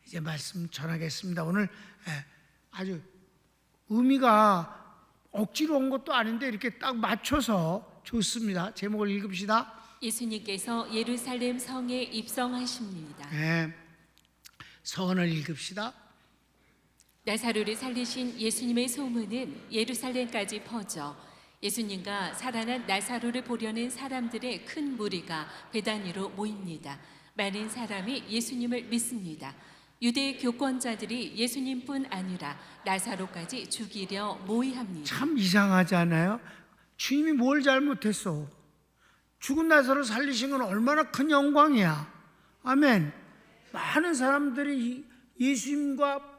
이제 말씀 전하겠습니다. 오늘 아주 의미가 억지로 온 것도 아닌데 이렇게 딱 맞춰서 좋습니다. 제목을 읽읍시다. 예수님께서 예루살렘 성에 입성하십니다. 서원을 읽읍시다. 나사로를 살리신 예수님의 소문은 예루살렘까지 퍼져 예수님과 살아난 나사로를 보려는 사람들의 큰 무리가 베다니로 모입니다. 많은 사람이 예수님을 믿습니다. 유대 교권자들이 예수님뿐 아니라 나사로까지 죽이려 모의합니다. 참 이상하지 않아요? 주님이 뭘 잘못했어? 죽은 나사로 살리신 건 얼마나 큰 영광이야. 아멘. 많은 사람들이 예수님과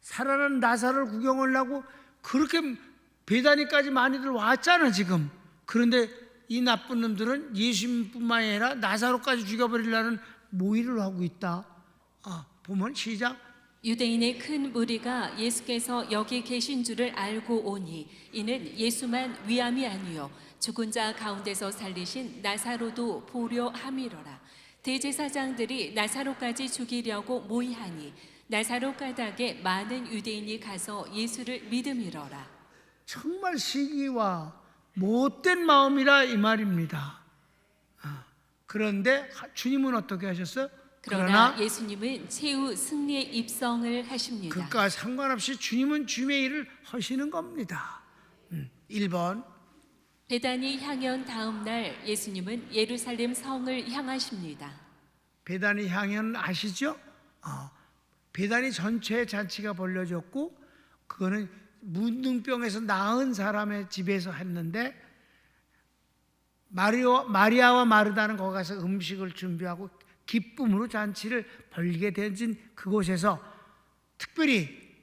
살아난 나사로를 구경하려고 그렇게 베다니까지 많이들 왔잖아 지금. 그런데 이 나쁜 놈들은 예수님뿐만 아니라 나사로까지 죽여버리려는 모의를 하고 있다. 보면 시작. 유대인의 큰 무리가 예수께서 여기 계신 줄을 알고 오니 이는 예수만 위함이 아니요 죽은 자 가운데서 살리신 나사로도 보려 함이로라. 대제사장들이 나사로까지 죽이려고 모의하니 나사로 가닥에 많은 유대인이 가서 예수를 믿음이로라. 정말 시기와 못된 마음이라 이 말입니다. 그런데 주님은 어떻게 하셨어요? 그러나 예수님은 최후 승리의 입성을 하십니다. 그것과 상관없이 주님은 주님의 일을 하시는 겁니다. 1번 베다니 향연 다음 날 예수님은 예루살렘 성을 향하십니다. 베다니 향연 아시죠? 베다니 전체의 잔치가 벌려졌고 그거는 문둥병에서 나은 사람의 집에서 했는데 마리아와 마르다는 거기 가서 음식을 준비하고 기쁨으로 잔치를 벌리게 된 그곳에서 특별히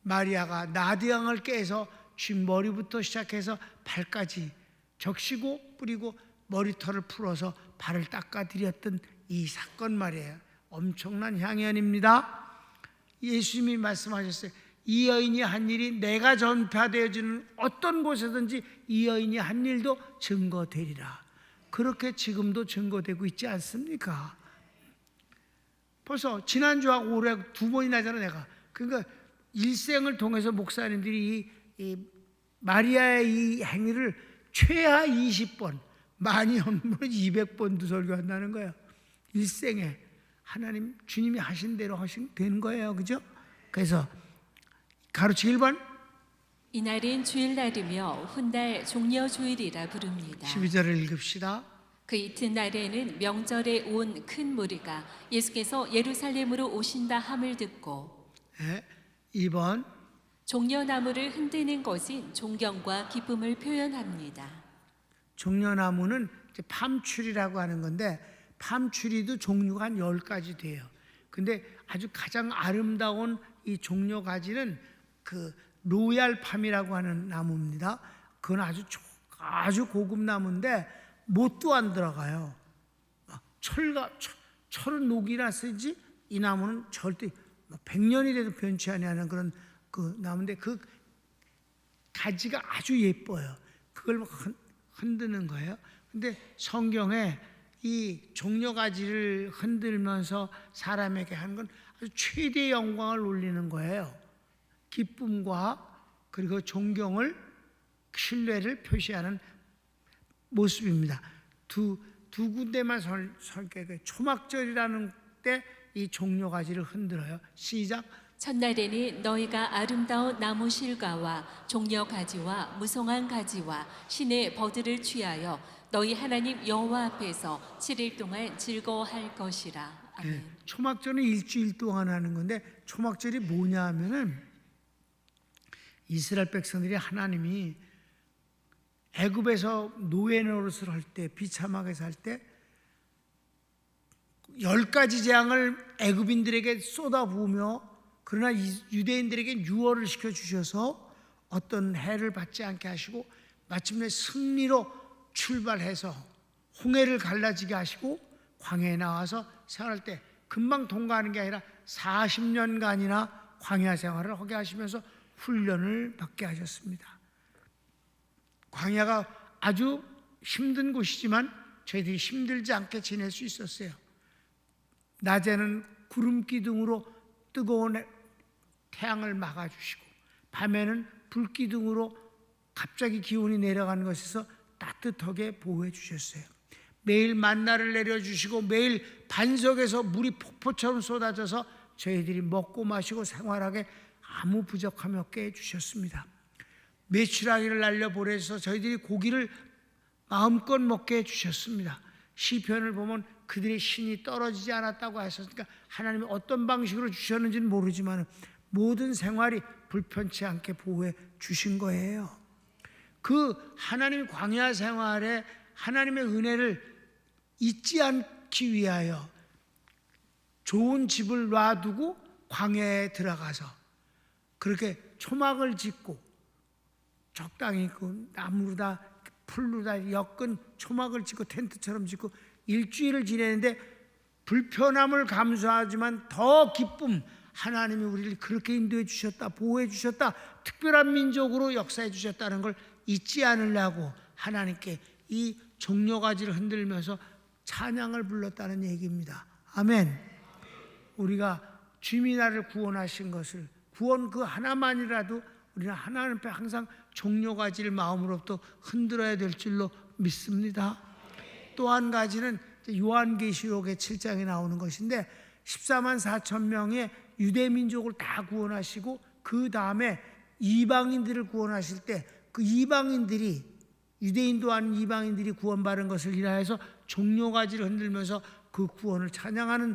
마리아가 나디왕을 깨서 쥐머리부터 시작해서 발까지 적시고 뿌리고 머리털을 풀어서 발을 닦아드렸던 이 사건 말이에요. 엄청난 향연입니다. 예수님이 말씀하셨어요. 이 여인이 한 일이 내가 전파되어지는 어떤 곳에든지 이 여인이 한 일도 증거되리라. 그렇게 지금도 증거되고 있지 않습니까? 벌써 지난주하고 올해 2번이나잖아 내가. 그러니까 일생을 통해서 목사님들이 이 마리아의 이 행위를 최하 20번, 많이 하면 200번도 설교한다는 거예요. 일생에 하나님 주님이 하신 대로 하시면 되는 거예요. 그죠? 그래서 가로치 1번 이날은 주일날이며 훗날 종려주일이라 부릅니다. 12절을 읽읍시다. 그 이튿날에는 명절에 온 큰 무리가 예수께서 예루살렘으로 오신다 함을 듣고 2번 종려나무를 흔드는 것은 존경과 기쁨을 표현합니다. 종려나무는 이제 팜추리라고 하는 건데 팜추리도 종류가 한 10가지 돼요. 근데 아주 가장 아름다운 이 종려가지는 그 로얄 팜이라고 하는 나무입니다. 그건 아주 고급 나무인데 못도 안 들어가요. 철은 녹이나 쓰지 이 나무는 절대 100년이 돼도 변치 않는 그런 그 나무인데 그 가지가 아주 예뻐요. 그걸 막 흔드는 거예요. 근데 성경에 이 종려가지를 흔들면서 사람에게 하는 건 아주 최대의 영광을 올리는 거예요. 기쁨과 그리고 존경을 신뢰를 표시하는 모습입니다. 두 군데만 설계. 초막절이라는 때 이 종려가지를 흔들어요. 시작. 첫날에는 너희가 아름다운 나무 실과와 종려가지와 무성한 가지와 신의 버들을 취하여 너희 하나님 여호와 앞에서 7일 동안 즐거워할 것이라. 아멘. 초막절은 일주일 동안 하는 건데 초막절이 뭐냐 하면은 이스라엘 백성들이 하나님이 애굽에서 노예 노릇을 할 때 비참하게 살 때 10가지 재앙을 애굽인들에게 쏟아부으며 그러나 유대인들에게 유월을 시켜주셔서 어떤 해를 받지 않게 하시고 마침내 승리로 출발해서 홍해를 갈라지게 하시고 광야에 나와서 생활할 때 금방 통과하는 게 아니라 40년간이나 광야 생활을 하게 하시면서 훈련을 받게 하셨습니다. 광야가 아주 힘든 곳이지만 저희들이 힘들지 않게 지낼 수 있었어요. 낮에는 구름 기둥으로 뜨거운 태양을 막아주시고 밤에는 불기둥으로 갑자기 기온이 내려가는 것에서 따뜻하게 보호해 주셨어요. 매일 만나를 내려주시고 매일 반석에서 물이 폭포처럼 쏟아져서 저희들이 먹고 마시고 생활하게 아무 부족함이 없게 해주셨습니다. 메추라기를 날려보내서 저희들이 고기를 마음껏 먹게 해주셨습니다. 시편을 보면 그들의 신이 떨어지지 않았다고 하셨으니까 하나님이 어떤 방식으로 주셨는지는 모르지만 모든 생활이 불편치 않게 보호해 주신 거예요. 그 하나님의 광야 생활에 하나님의 은혜를 잊지 않기 위하여 좋은 집을 놔두고 광야에 들어가서 그렇게 초막을 짓고 적당히 그 나무로다 풀로다 엮은 초막을 짓고 텐트처럼 짓고 일주일을 지내는데 불편함을 감수하지만 더 기쁨, 하나님이 우리를 그렇게 인도해 주셨다, 보호해 주셨다, 특별한 민족으로 역사해 주셨다는 걸 잊지 않으려고 하나님께 이 종려가지를 흔들면서 찬양을 불렀다는 얘기입니다. 아멘. 우리가 주님이 나를 구원하신 것을, 구원 그 하나만이라도 우리는 하나님 앞에 항상 종려가지를 마음으로부터 흔들어야 될 줄로 믿습니다. 또 한 가지는 요한계시록의 7장에 나오는 것인데 14만 4천 명의 유대 민족을 다 구원하시고 그 다음에 이방인들을 구원하실 때 그 이방인들이, 유대인도 아닌 이방인들이 구원받은 것을 인하여서 종려가지를 흔들면서 그 구원을 찬양하는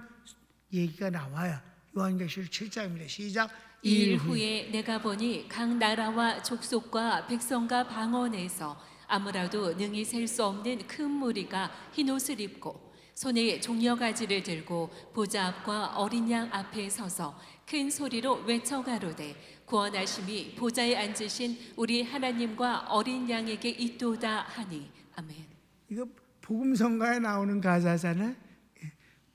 얘기가 나와요. 요한계시록 7장입니다. 시작. 이 일 후에 내가 보니 각 나라와 족속과 백성과 방언에서 아무라도 능히 셀 수 없는 큰 무리가 흰옷을 입고 손에 종려가지를 들고 보좌 앞과 어린 양 앞에 서서 큰 소리로 외쳐 가로되 구원하심이 보좌에 앉으신 우리 하나님과 어린 양에게 있도다 하니. 아멘. 이거 복음성가에 나오는 가사잖아요.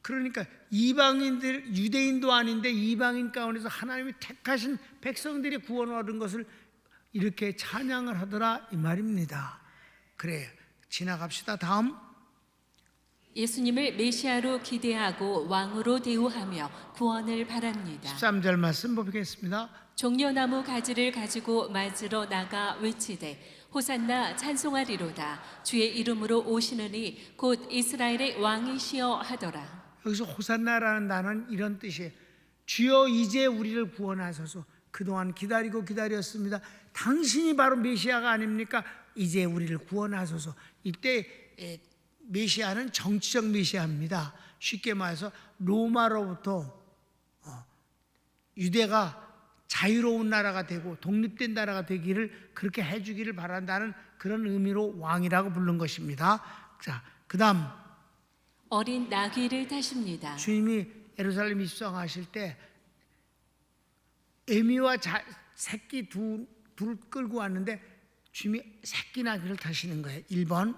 그러니까 이방인들, 유대인도 아닌데 이방인 가운데서 하나님이 택하신 백성들이 구원을 얻은 것을 이렇게 찬양을 하더라 이 말입니다. 그래, 지나갑시다. 다음. 예수님을 메시아로 기대하고 왕으로 대우하며 구원을 바랍니다. 13절 말씀 보겠습니다. 종려나무 가지를 가지고 맞으러 나가 외치되 호산나 찬송하리로다. 주의 이름으로 오시느니 곧 이스라엘의 왕이시여 하더라. 여기서 호산나라는 단어는 이런 뜻이에요. 주여 이제 우리를 구원하소서. 그동안 기다리고 기다렸습니다. 당신이 바로 메시아가 아닙니까? 이제 우리를 구원하소서. 이때 메시아는 정치적 메시아입니다. 쉽게 말해서 로마로부터 유대가 자유로운 나라가 되고 독립된 나라가 되기를 그렇게 해주기를 바란다는 그런 의미로 왕이라고 부른 것입니다. 자, 그 다음 어린 나귀를 타십니다. 주님이 예루살렘 입성하실 때 애미와 새끼 둘 끌고 왔는데 주님이 새끼 나귀를 타시는 거예요. 1번.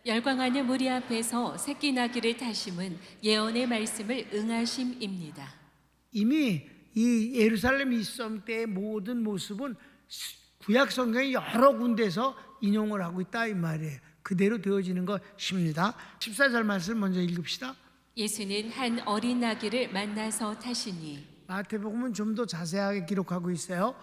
열광하는 무리 앞에서 새끼 나귀를 타심은 예언의 말씀을 응하심입니다. 이미 이 예루살렘 입성 때의 모든 모습은 구약 성경의 여러 군데서 인용을 하고 있다 이 말이에요. 그대로 되어지는 것입니다. 14절 말씀 먼저 읽읍시다. 예수는 한 어린 나귀를 만나서 타시니. 마태복음은 좀 더 자세하게 기록하고 있어요.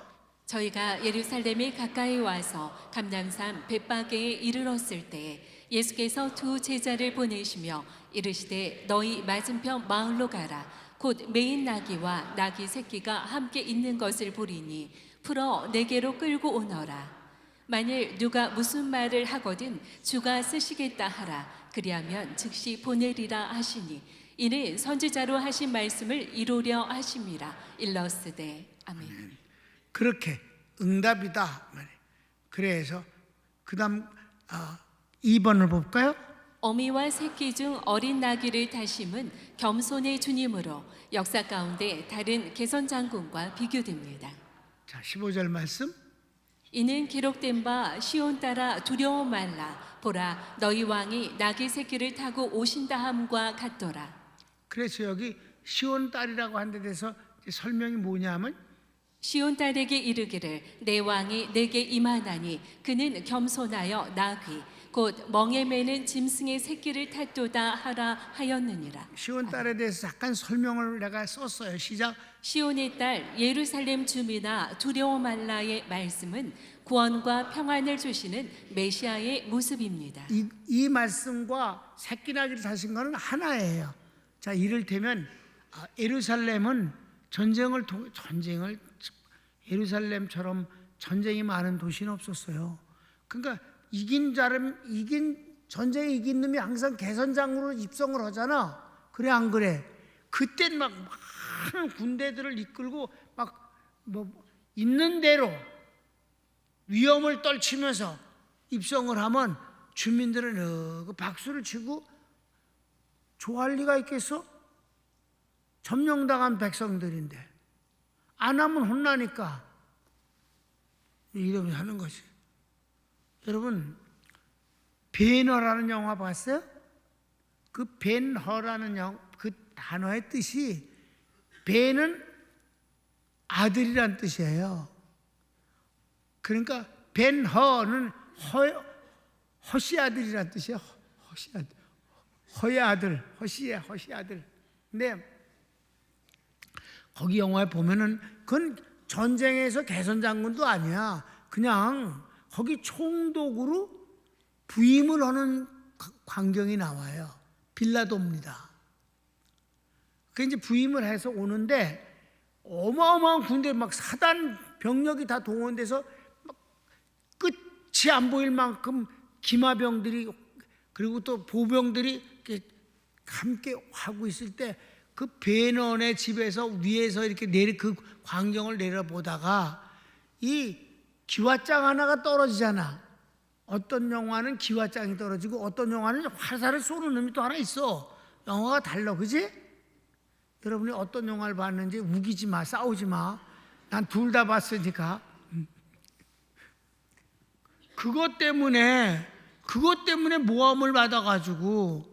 저희가 예루살렘에 가까이 와서 감람산 벳바게에 이르렀을 때 예수께서 두 제자를 보내시며 이르시되 너희 맞은편 마을로 가라. 곧 매인 나귀와 나귀 새끼가 함께 있는 것을 보리니 풀어 내게로 끌고 오너라. 만일 누가 무슨 말을 하거든 주가 쓰시겠다 하라. 그리하면 즉시 보내리라 하시니 이는 선지자로 하신 말씀을 이루려 하심이라. 일러스되 아멘. 그렇게 응답이다. 그래서 그 다음 2번을 볼까요? 어미와 새끼 중 어린 나귀를 타심은 겸손의 주님으로 역사 가운데 다른 개선 장군과 비교됩니다. 자, 15절 말씀. 이는 기록된 바 시온 따라 두려워 말라. 보라 너희 왕이 나귀 새끼를 타고 오신다 함과 같더라. 그래서 여기 시온 딸이라고 한 데 대해서 설명이 뭐냐면 시온 딸에게 이르기를 내 왕이 내게 임하나니 그는 겸손하여 나귀 곧 멍에 매는 짐승의 새끼를 탔도다 하라 하였느니라. 시온 딸에 대해서 잠깐 설명을 내가 썼어요. 시작. 시온의 딸 예루살렘 주민아 두려워 말라의 말씀은 구원과 평안을 주시는 메시아의 모습입니다. 이 말씀과 새끼나기를 타신 것은 하나예요. 자, 이를테면 예루살렘은 예루살렘처럼 전쟁이 많은 도시는 없었어요. 그러니까 전쟁에 이긴 놈이 항상 개선장으로 입성을 하잖아. 그래 안 그래? 그땐 막 많은 군대들을 이끌고 막 있는 대로 위험을 떨치면서 입성을 하면 주민들은 박수를 치고 좋아할 리가 있겠어? 점령당한 백성들인데 안 하면 혼나니까 이러면서 하는 거지. 여러분, 벤허라는 영화 봤어요? 그 벤허라는 그 단어의 뜻이, 벤은 아들이란 뜻이에요. 그러니까 벤허는 허시 아들이란 뜻이에요. 허의 아들, 허시 아들. 근데 거기 영화에 보면은 그건 전쟁에서 개선장군도 아니야. 그냥 거기 총독으로 부임을 하는 광경이 나와요. 빌라도입니다. 그 이제 부임을 해서 오는데 어마어마한 군대 막 사단 병력이 다 동원돼서 막 끝이 안 보일 만큼 기마병들이 그리고 또 보병들이 이렇게 함께 하고 있을 때 그 베넌의 집에서 위에서 이렇게 그 광경을 내려보다가 이 기와장 하나가 떨어지잖아. 어떤 영화는 기와장이 떨어지고 어떤 영화는 화살을 쏘는 놈이 또 하나 있어. 영화가 달라, 그지? 여러분이 어떤 영화를 봤는지 우기지 마, 싸우지 마. 난 둘 다 봤으니까. 그것 때문에 모함을 받아가지고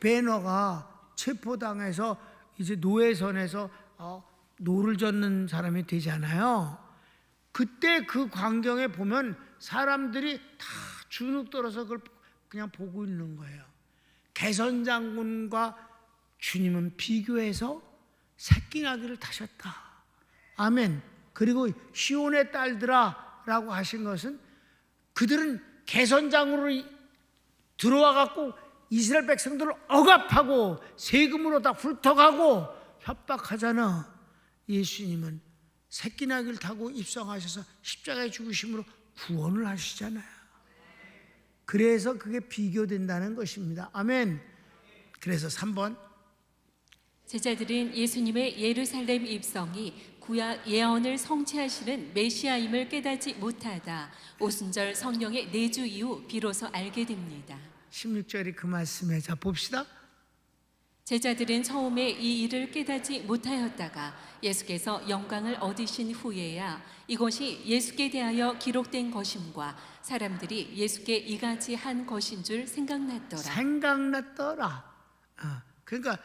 베너가 체포당해서 이제 노예선에서 노를 젓는 사람이 되잖아요. 그때 그 광경에 보면 사람들이 다 주눅 들어서 그걸 그냥 보고 있는 거예요. 개선장군과 주님은 비교해서 새끼나귀를 타셨다. 아멘. 그리고 시온의 딸들아 라고 하신 것은 그들은 개선장으로 들어와 갖고 이스라엘 백성들을 억압하고 세금으로 다 훑어가고 협박하잖아. 예수님은 새끼나귀를 타고 입성하셔서 십자가에 죽으심으로 구원을 하시잖아요. 그래서 그게 비교된다는 것입니다. 아멘. 그래서 3번, 제자들은 예수님의 예루살렘 입성이 구약 예언을 성취하시는 메시아임을 깨닫지 못하다 오순절 성령의 내주 이후 비로소 알게 됩니다. 16절이 그 말씀에 자 봅시다. 제자들은 처음에 이 일을 깨닫지 못하였다가 예수께서 영광을 얻으신 후에야 이것이 예수께 대하여 기록된 것임과 사람들이 예수께 이같이 한 것인 줄 생각났더라. 그러니까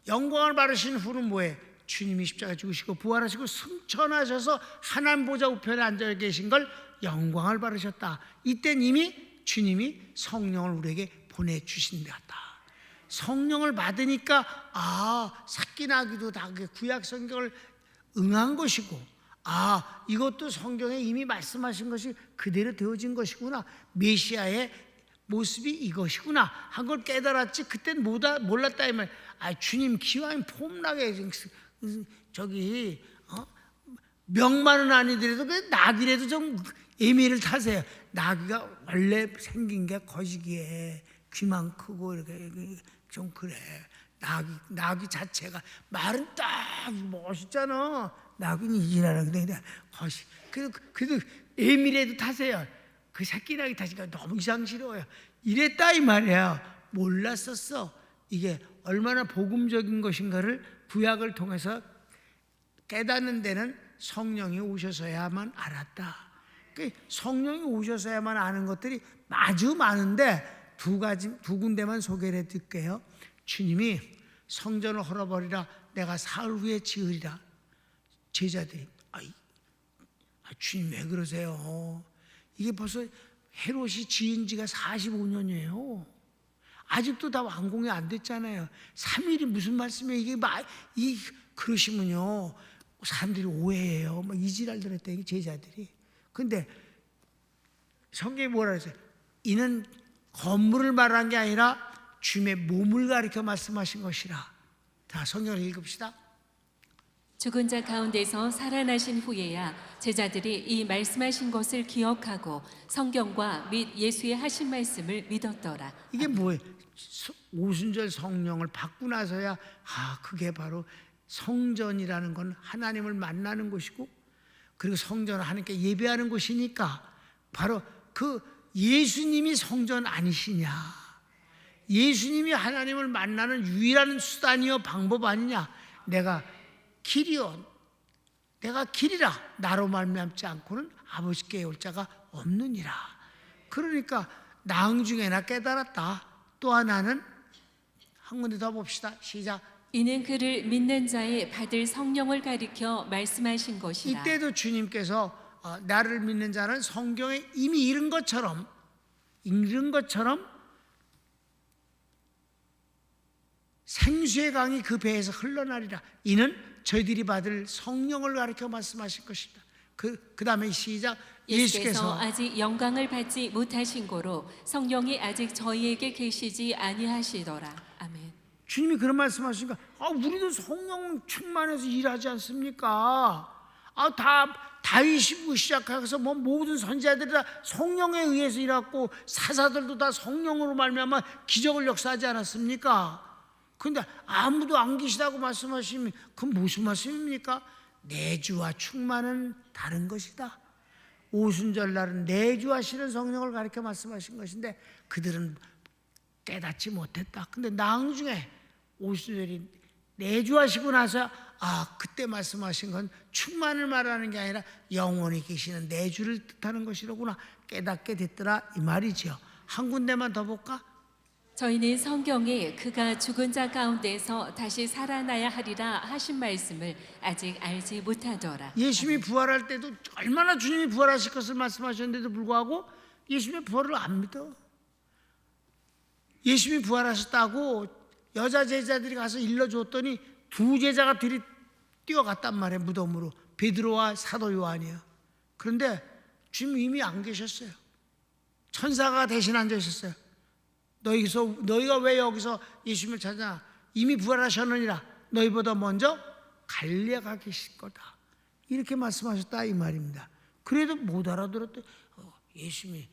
영광을 받으신 후는 뭐예요? 주님이 십자가 죽으시고 부활하시고 승천하셔서 하나님 보좌 우편에 앉아 계신 걸 영광을 받으셨다. 이땐 이미 주님이 성령을 우리에게 보내주신 것 같다. 성령을 받으니까 새끼나귀도 다 구약 성경을 응한 것이고 이것도 성경에 이미 말씀하신 것이 그대로 되어진 것이구나. 메시아의 모습이 이것이구나 한 걸 깨달았지. 그땐 몰랐다 이 말. 주님 기왕 폼나게 명만은 아니더라도 그 나귀라도 좀 예미를 타세요. 나귀가 원래 생긴 게 거시기에 귀만 크고 이렇게 좀 그래. 나귀 자체가 말은 딱 멋있잖아. 나귀는 이지라는 데 거시. 그래도 예미라도 타세요. 그 새끼 나귀 타시니까 너무 이상스러워요. 이랬다 이 말이야. 몰랐었어. 이게 얼마나 복음적인 것인가를 구약을 통해서 깨닫는 데는 성령이 오셔서야만 알았다. 성령이 오셔서야만 아는 것들이 아주 많은데 두 군데만 소개를 해드릴게요. 주님이 성전을 헐어버리라 내가 사흘 후에 지으리라. 제자들이 주님 왜 그러세요? 이게 벌써 헤롯이 지은 지가 45년이에요. 아직도 다 완공이 안 됐잖아요. 3일이 무슨 말씀이에요? 그러시면요, 사람들이 오해해요. 막 이지랄들 했다, 제자들이. 근데 성경이 뭐라 그랬어요? 이는 건물을 말한 게 아니라 주님의 몸을 가리켜 말씀하신 것이라. 자, 성경을 읽읍시다. 죽은 자 가운데서 살아나신 후에야 제자들이 이 말씀하신 것을 기억하고 성경과 및 예수의 하신 말씀을 믿었더라. 이게 뭐예요? 오순절 성령을 받고 나서야 그게 바로 성전이라는 건 하나님을 만나는 곳이고, 그리고 성전은 하나님께 예배하는 곳이니까 바로 그 예수님이 성전 아니시냐, 예수님이 하나님을 만나는 유일한 수단이요 방법 아니냐. 내가 길이요, 내가 길이라, 나로 말미암지 않고는 아버지께 올 자가 없느니라. 그러니까 나중에나 깨달았다. 또 하나는 한 군데 더 봅시다. 시작. 이는 그를 믿는 자의 받을 성령을 가리켜 말씀하신 것이라. 이때도 주님께서 나를 믿는 자는 성경에 이미 읽은 것처럼 생수의 강이 그 배에서 흘러나리라. 이는 저희들이 받을 성령을 가리켜 말씀하신 것입니다. 그 다음에 시작. 예수께서 아직 영광을 받지 못하신 고로 성령이 아직 저희에게 계시지 아니하시더라. 아멘. 주님이 그런 말씀하시니까 우리도 성령 충만해서 일하지 않습니까? 다윗이부터 시작해서 모든 선지자들이 다 성령에 의해서 일하고 사사들도 다 성령으로 말미암아 기적을 역사하지 않았습니까? 그런데 아무도 안 계시다고 말씀하시면 그건 무슨 말씀입니까? 내주와 충만은 다른 것이다. 오순절날은 내주하시는 성령을 가리켜 말씀하신 것인데 그들은 깨닫지 못했다. 근데 나중에 오순절이 내주하시고 나서 그때 말씀하신 건 충만을 말하는 게 아니라 영원히 계시는 내주를 뜻하는 것이로구나 깨닫게 됐더라, 이 말이죠. 한 군데만 더 볼까? 저희는 성경에 그가 죽은 자 가운데서 다시 살아나야 하리라 하신 말씀을 아직 알지 못하더라. 예수님이 부활할 때도 얼마나 주님이 부활하실 것을 말씀하셨는데도 불구하고 예수님의 부활을 안 믿어. 예수님이 부활하셨다고 여자 제자들이 가서 일러줬더니 두 제자가 들이 뛰어갔단 말이에요. 무덤으로. 베드로와 사도 요한이요. 그런데 주님 이미 안 계셨어요. 천사가 대신 앉아 있었어요. 너희가 왜 여기서 예수님을 찾아? 이미 부활하셨느니라. 너희보다 먼저 갈릴리에 가 계실 거다. 이렇게 말씀하셨다, 이 말입니다. 그래도 못 알아들었대. 예수님이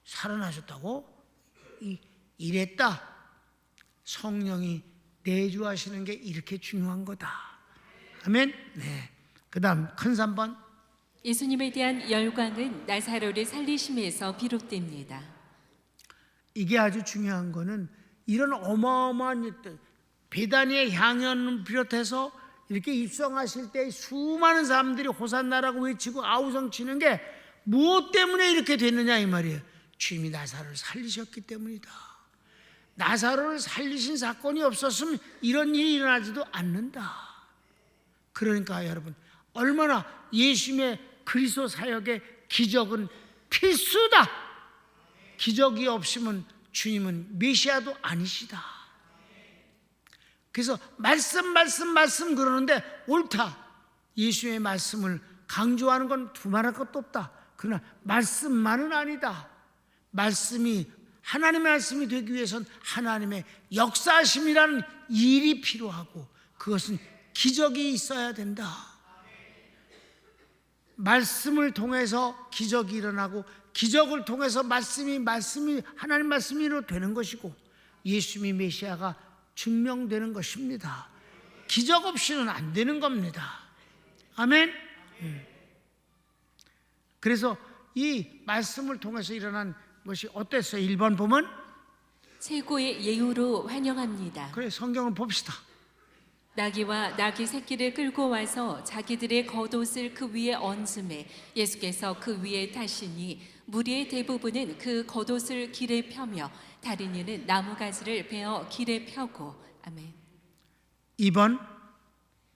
살아나셨다고? 이랬다. 성령이 내주하시는 게 이렇게 중요한 거다. 아멘. 네. 그다음 큰 3번. 예수님에 대한 열광은 나사로를 살리심에서 비롯됩니다. 이게 아주 중요한 거는 이런 어마어마한 베다니의 향연을 비롯해서 이렇게 입성하실 때 수많은 사람들이 호산나라고 외치고 아우성 치는 게 무엇 때문에 이렇게 됐느냐 이 말이에요. 주님이 나사로를 살리셨기 때문이다. 나사로를 살리신 사건이 없었으면 이런 일이 일어나지도 않는다. 그러니까 여러분, 얼마나 예수님의 그리스도 사역의 기적은 필수다. 기적이 없으면 주님은 메시아도 아니시다. 그래서 말씀 그러는데 옳다. 예수의 말씀을 강조하는 건 두말할 것도 없다. 그러나 말씀만은 아니다. 하나님의 말씀이 되기 위해서는 하나님의 역사하심이라는 일이 필요하고 그것은 기적이 있어야 된다. 말씀을 통해서 기적이 일어나고 기적을 통해서 말씀이 하나님 말씀이로 되는 것이고 예수님이 메시아가 증명되는 것입니다. 기적 없이는 안 되는 겁니다. 아멘. 그래서 이 말씀을 통해서 일어난 것이 어땠어요? 1번 보면 최고의 예우로 환영합니다. 그래, 성경을 봅시다. 나귀와 나귀 새끼를 끌고 와서 자기들의 겉옷을 그 위에 얹음에 예수께서 그 위에 타시니 무리의 대부분은 그 겉옷을 길에 펴며 다른 이는 나무가지를 베어 길에 펴고. 아멘. 2번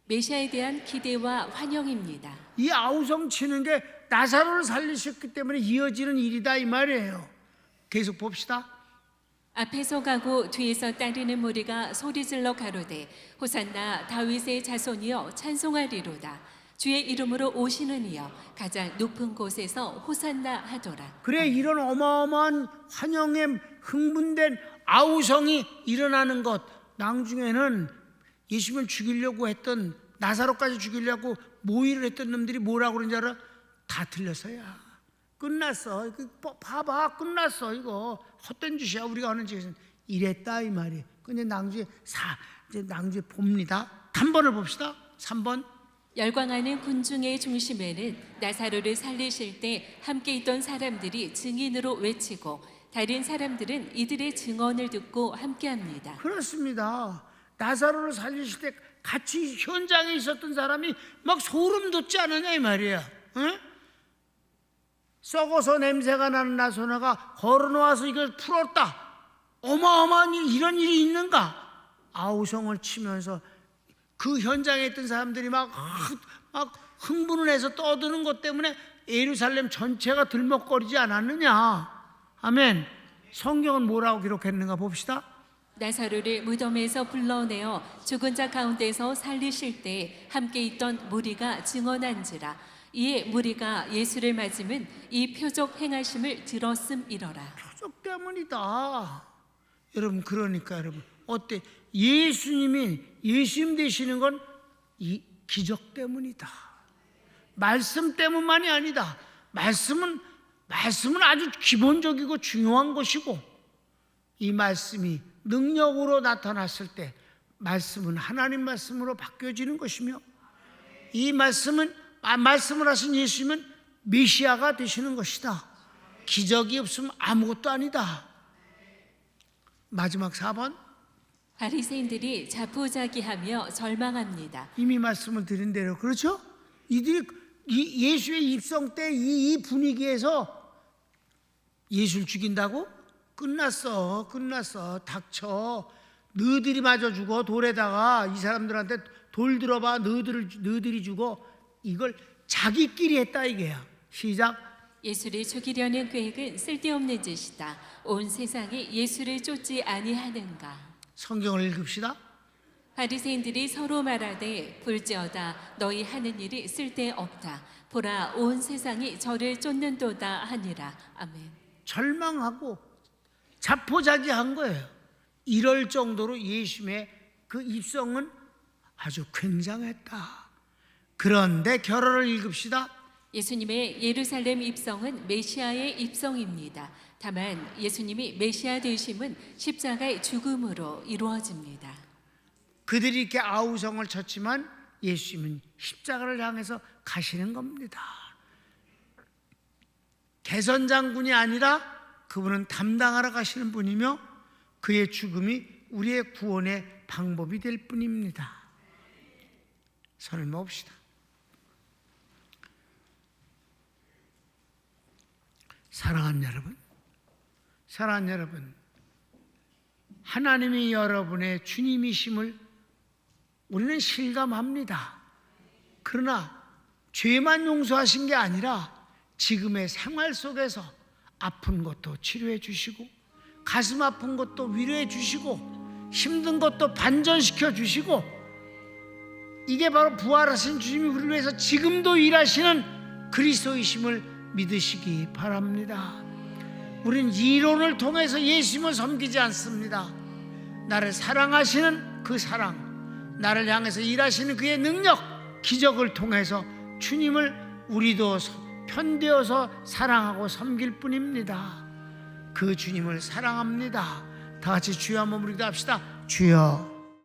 메시아에 대한 기대와 환영입니다. 이 아우성 치는 게 나사로를 살리셨기 때문에 이어지는 일이다 이 말이에요. 계속 봅시다. 앞에서 가고 뒤에서 따르는 무리가 소리질러 가로되 호산나 다윗의 자손이여 찬송하리로다. 주의 이름으로 오시는 이여 가장 높은 곳에서 호산나 하더라. 그래, 이런 어마어마한 환영에 흥분된 아우성이 일어나는 것, 나중에는 예수님을 죽이려고 했던, 나사로까지 죽이려고 모의를 했던 놈들이 뭐라고 그러는지 알아? 다 틀렸어야. 끝났어. 봐봐, 끝났어. 이거 헛된 짓이야. 우리가 하는 짓은 이랬다 이 말이에요. 근데 낭주에 봅니다. 3번을 봅시다. 3번. 열광하는 군중의 중심에는 나사로를 살리실 때 함께 있던 사람들이 증인으로 외치고 다른 사람들은 이들의 증언을 듣고 함께합니다. 그렇습니다. 나사로를 살리실 때 같이 현장에 있었던 사람이 막 소름 돋지 않았냐 이 말이야. 응? 썩어서 냄새가 나는 나사로가 걸어놓아서 이걸 풀었다. 어마어마한 이런 일이 있는가? 아우성을 치면서 그 현장에 있던 사람들이 막 흥분을 해서 떠드는 것 때문에 예루살렘 전체가 들먹거리지 않았느냐. 아멘. 성경은 뭐라고 기록했는가 봅시다. 나사로를 무덤에서 불러내어 죽은 자 가운데서 살리실 때 함께 있던 무리가 증언한지라. 이에 무리가 예수를 맞으면 이 표적 행하심을 들었음이러라. 표적 때문이다. 여러분, 그러니까 여러분 어때? 예수님 되시는 건 이 기적 때문이다. 말씀 때문만이 아니다. 말씀은 아주 기본적이고 중요한 것이고, 이 말씀이 능력으로 나타났을 때 말씀은 하나님 말씀으로 바뀌어지는 것이며, 이 말씀을 하신 예수님은 메시아가 되시는 것이다. 기적이 없으면 아무것도 아니다. 마지막 4번. 바리새인들이 자포자기하며 절망합니다. 이미 말씀을 드린 대로 그렇죠? 이들이 예수의 입성 때 이 분위기에서 예수를 죽인다고? 끝났어. 닥쳐. 너희들이 맞아 죽어. 돌에다가 이 사람들한테 돌 들어봐. 너희들이 죽어. 이걸 자기끼리 했다 이게야. 시작. 예수를 죽이려는 계획은 쓸데없는 짓이다. 온 세상이 예수를 쫓지 아니하는가. 성경을 읽읍시다. 바리새인들이 서로 말하되 볼지어다 너희 하는 일이 쓸데없다. 보라 온 세상이 저를 쫓는도다 하니라. 아멘. 절망하고 자포자기한 거예요. 이럴 정도로 예수님의 그 입성은 아주 굉장했다. 그런데 결론을 읽읍시다. 예수님의 예루살렘 입성은 메시아의 입성입니다. 다만 예수님이 메시아 되심은 십자가의 죽음으로 이루어집니다. 그들이 이렇게 아우성을 쳤지만 예수님은 십자가를 향해서 가시는 겁니다. 개선장군이 아니라 그분은 담당하러 가시는 분이며 그의 죽음이 우리의 구원의 방법이 될 뿐입니다. 손을 모읍시다. 사랑하는 여러분, 하나님이 여러분의 주님이심을 우리는 실감합니다. 그러나 죄만 용서하신 게 아니라 지금의 생활 속에서 아픈 것도 치료해 주시고, 가슴 아픈 것도 위로해 주시고, 힘든 것도 반전시켜 주시고, 이게 바로 부활하신 주님이 우리를 위해서 지금도 일하시는 그리스도이심을 믿으시기 바랍니다. 우린 이론을 통해서 예수님을 섬기지 않습니다. 나를 사랑하시는 그 사랑, 나를 향해서 일하시는 그의 능력, 기적을 통해서 주님을 우리도 편되어서 사랑하고 섬길 뿐입니다. 그 주님을 사랑합니다. 다 같이 주여 한번 부르기도 합시다. 주여.